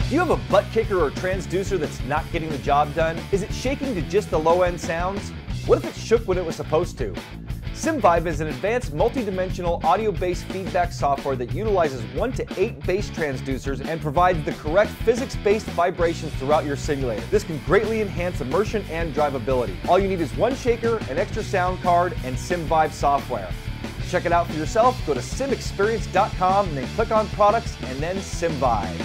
Do you have a butt kicker or transducer that's not getting the job done? Is it shaking to just the low-end sounds? What if it shook when it was supposed to? Vive is an advanced multi-dimensional audio-based feedback software that utilizes 1 to 8 bass transducers and provides the correct physics-based vibrations throughout your simulator. This can greatly enhance immersion and drivability. All you need is one shaker, an extra sound card, and Vive software. Check it out for yourself. Go to SimXperience.com and then click on Products and then Vive.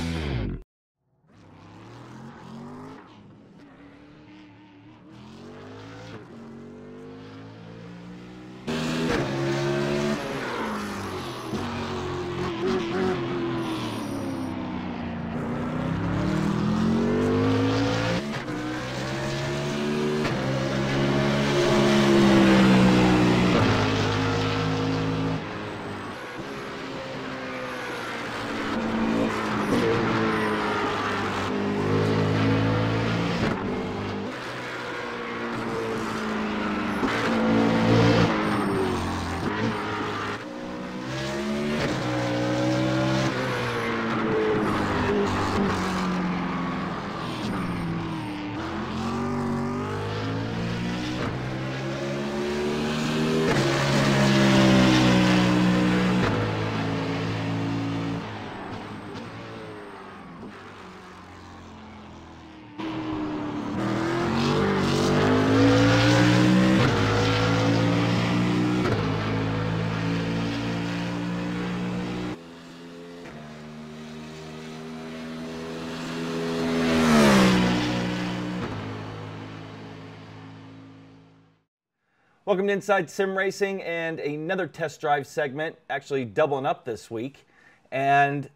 Welcome to Inside Sim Racing and another test drive segment, actually doubling up this week. And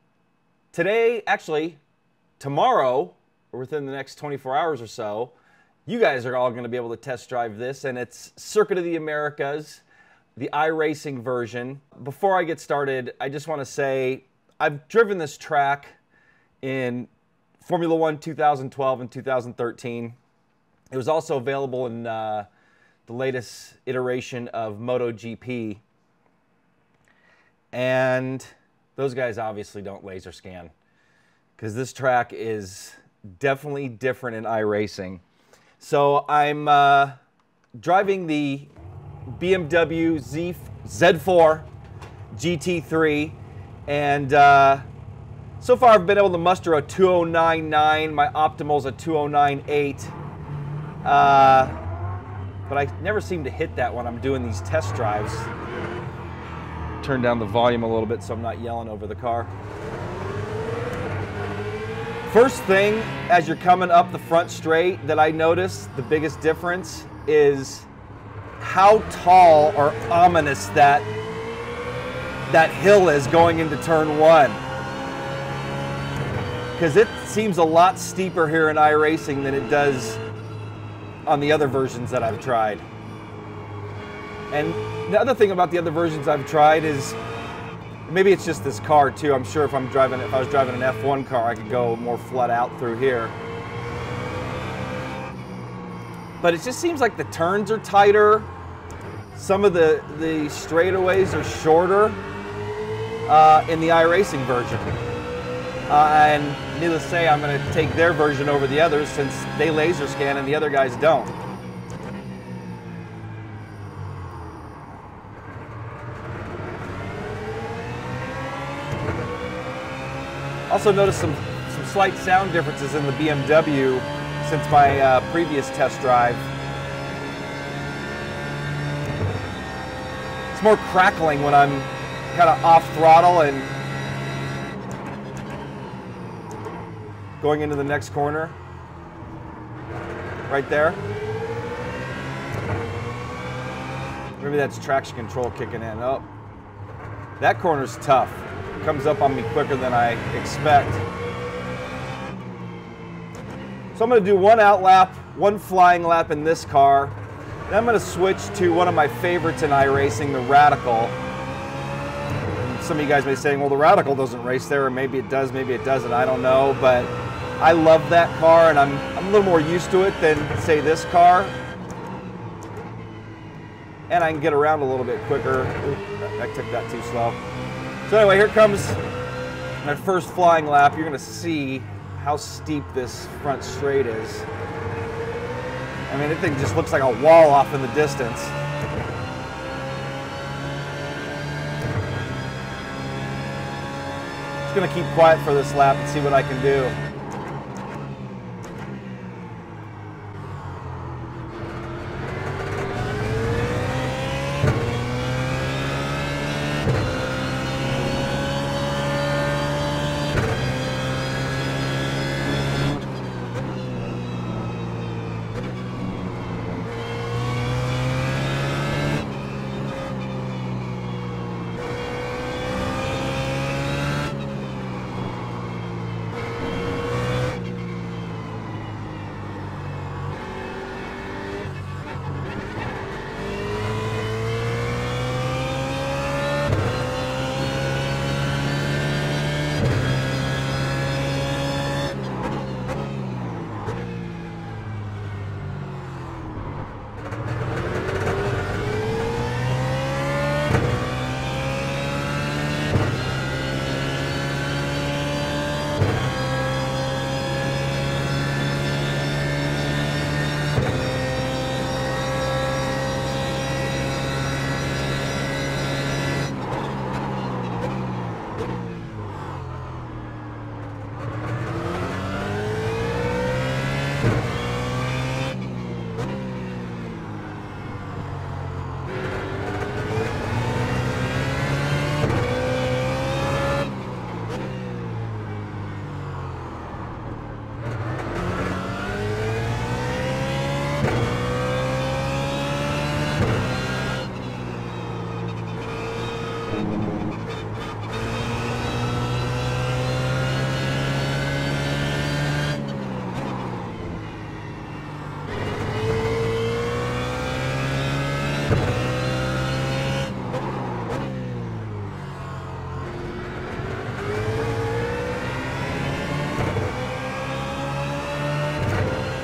today, actually, tomorrow, or within the next 24 hours or so, you guys are all going to be able to test drive this, and it's Circuit of the Americas, the iRacing version. Before I get started, I just want to say I've driven this track in Formula One 2012 and 2013. It was also available in the latest iteration of MotoGP, and those guys obviously don't laser scan because this track is definitely different in iRacing. So I'm driving the BMW Z4 GT3, and so far I've been able to muster a 2099. My optimal's a 2098. But I never seem to hit that when I'm doing these test drives. Turn down the volume a little bit so I'm not yelling over the car. First thing, as you're coming up the front straight, that I noticed the biggest difference is how tall or ominous that hill is going into turn one. Because it seems a lot steeper here in iRacing than it does on the other versions that I've tried. And the other thing about the other versions I've tried is, maybe it's just this car too. I'm sure if I was driving an F1 car, I could go more flat out through here. But it just seems like the turns are tighter. Some of the straightaways are shorter in the iRacing version. And needless to say, I'm going to take their version over the others since they laser scan and the other guys don't. Also noticed some slight sound differences in the BMW since my previous test drive. It's more crackling when I'm kind of off throttle and going into the next corner, right there. Maybe that's traction control kicking in. Oh, that corner's tough. It comes up on me quicker than I expect. So I'm gonna do one out lap, one flying lap in this car. Then I'm gonna switch to one of my favorites in iRacing, the Radical. And some of you guys may be saying, well, the Radical doesn't race there, or maybe it does, maybe it doesn't, I don't know, but I love that car, and I'm a little more used to it than, say, this car. And I can get around a little bit quicker. Oop, I took that too slow. So anyway, here comes my first flying lap. You're going to see how steep this front straight is. I mean, the thing just looks like a wall off in the distance. Just gonna keep quiet for this lap and see what I can do.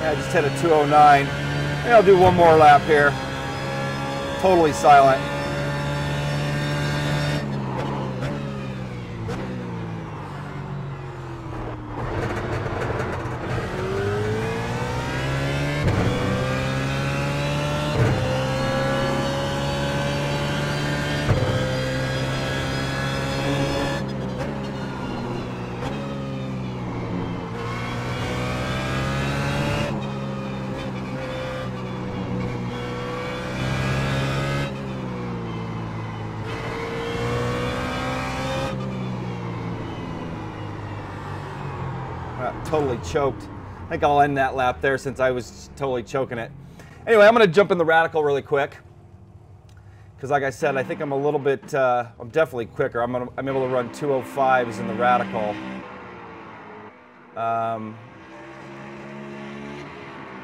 I just hit a 209. Maybe I'll do one more lap here. Totally silent. Totally choked. I think I'll end that lap there since I was totally choking it. Anyway, I'm going to jump in the radical really quick because, like I said, I think I'm a little bit. I'm definitely quicker. I'm able to run 205s in the radical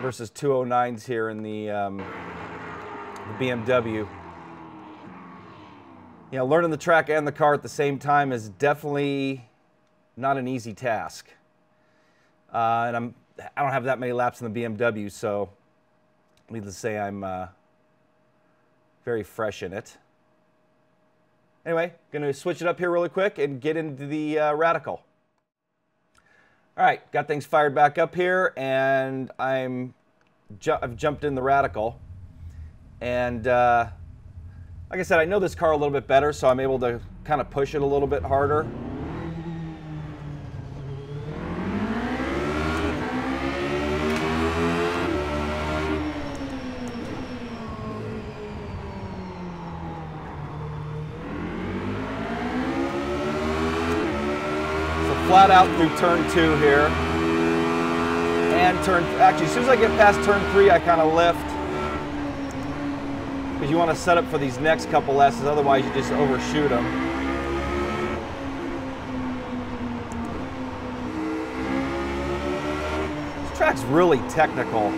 versus 209s here in the BMW. You know, learning the track and the car at the same time is definitely not an easy task. And I don't have that many laps in the BMW, so needless to say, I'm very fresh in it. Anyway, going to switch it up here really quick and get into the radical. All right, got things fired back up here, and I've jumped in the radical. And like I said, I know this car a little bit better, so I'm able to kind of push it a little bit harder. Flat out through turn 2 here, and actually as soon as I get past turn 3 I kind of lift, because you want to set up for these next couple S's, otherwise you just overshoot them. This track's really technical.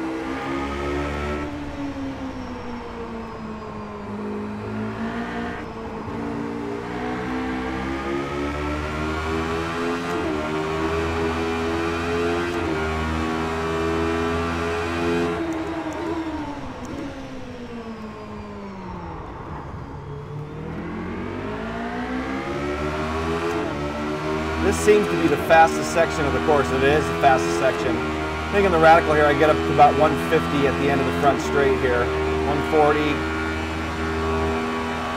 This seems to be the fastest section of the course. It is the fastest section. I think in the radical here I get up to about 150 at the end of the front straight here. 140.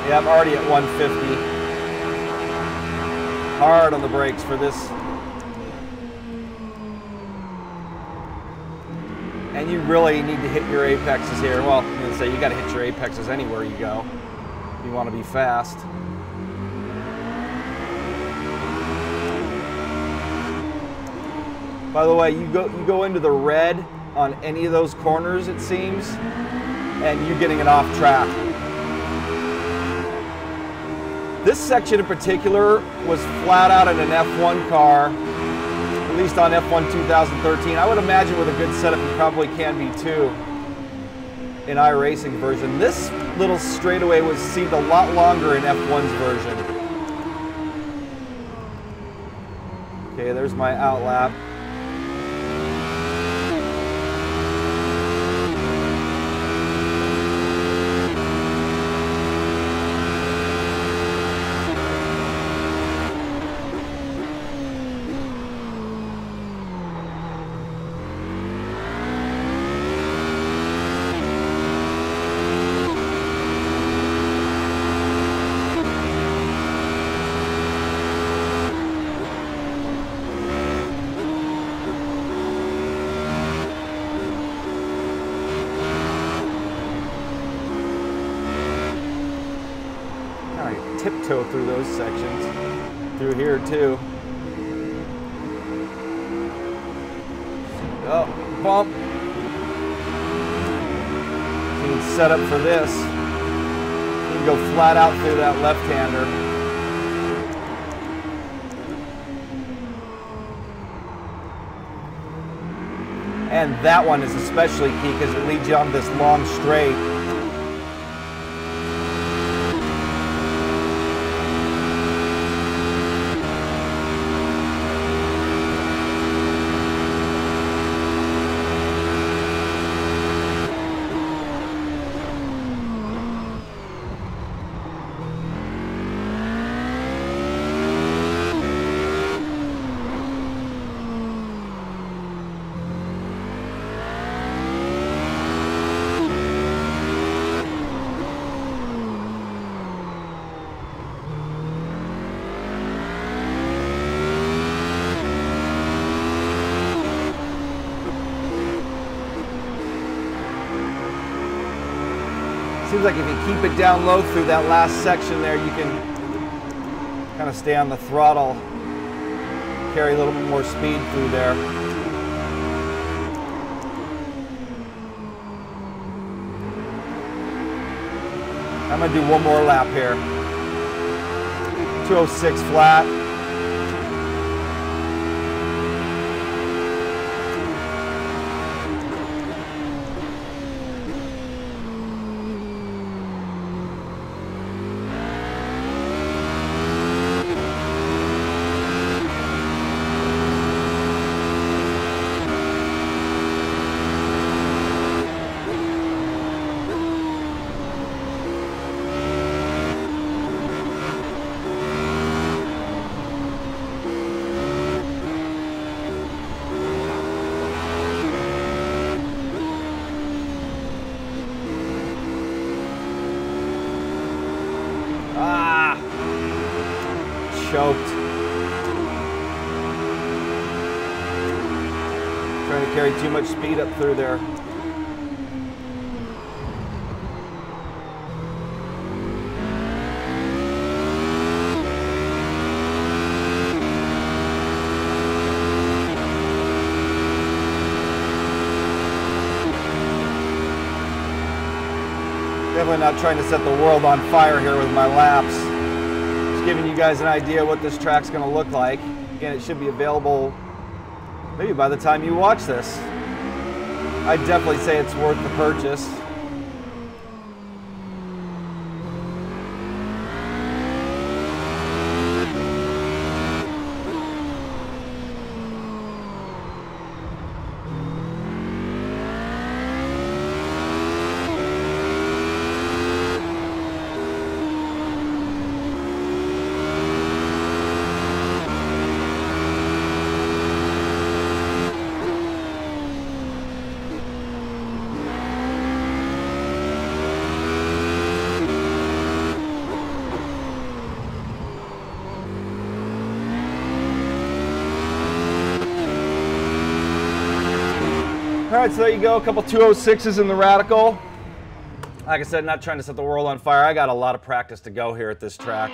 Yeah, I'm already at 150. Hard on the brakes for this. And you really need to hit your apexes here. Well, I'm going to say you got to hit your apexes anywhere you go. You want to be fast. By the way, you go into the red on any of those corners, it seems, and you're getting it off track. This section in particular was flat out in an F1 car, at least on F1 2013. I would imagine with a good setup you probably can be too in iRacing version. This little straightaway was seemed a lot longer in F1's version. Okay, there's my outlap. Tiptoe through those sections, through here too. Oh, bump. You can set up for this. You can go flat out through that left-hander. And that one is especially key because it leads you on this long straight. Seems like if you keep it down low through that last section there, you can kind of stay on the throttle, carry a little bit more speed through there. I'm going to do one more lap here. 206 flat. Choked. Trying to carry too much speed up through there. Definitely not trying to set the world on fire here with my laps. Giving you guys an idea what this track's going to look like. Again, it should be available maybe by the time you watch this. I'd definitely say it's worth the purchase. right, so there you go. A couple 206s in the Radical. Like I said, not trying to set the world on fire. I got a lot of practice to go here at this track.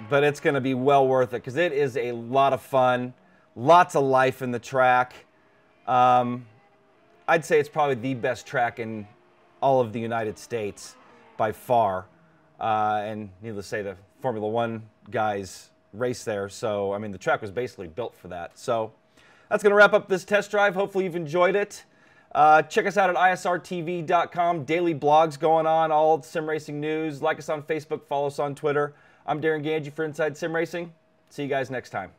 But it's going to be well worth it because it is a lot of fun. Lots of life in the track. I'd say it's probably the best track in all of the United States by far. And needless to say, the Formula One guys race there. So, I mean, the track was basically built for that. So that's going to wrap up this test drive. Hopefully you've enjoyed it. Check us out at isrtv.com. Daily blogs going on, all sim racing news. Like us on Facebook, follow us on Twitter. I'm Darren Ganji for Inside Sim Racing. See you guys next time.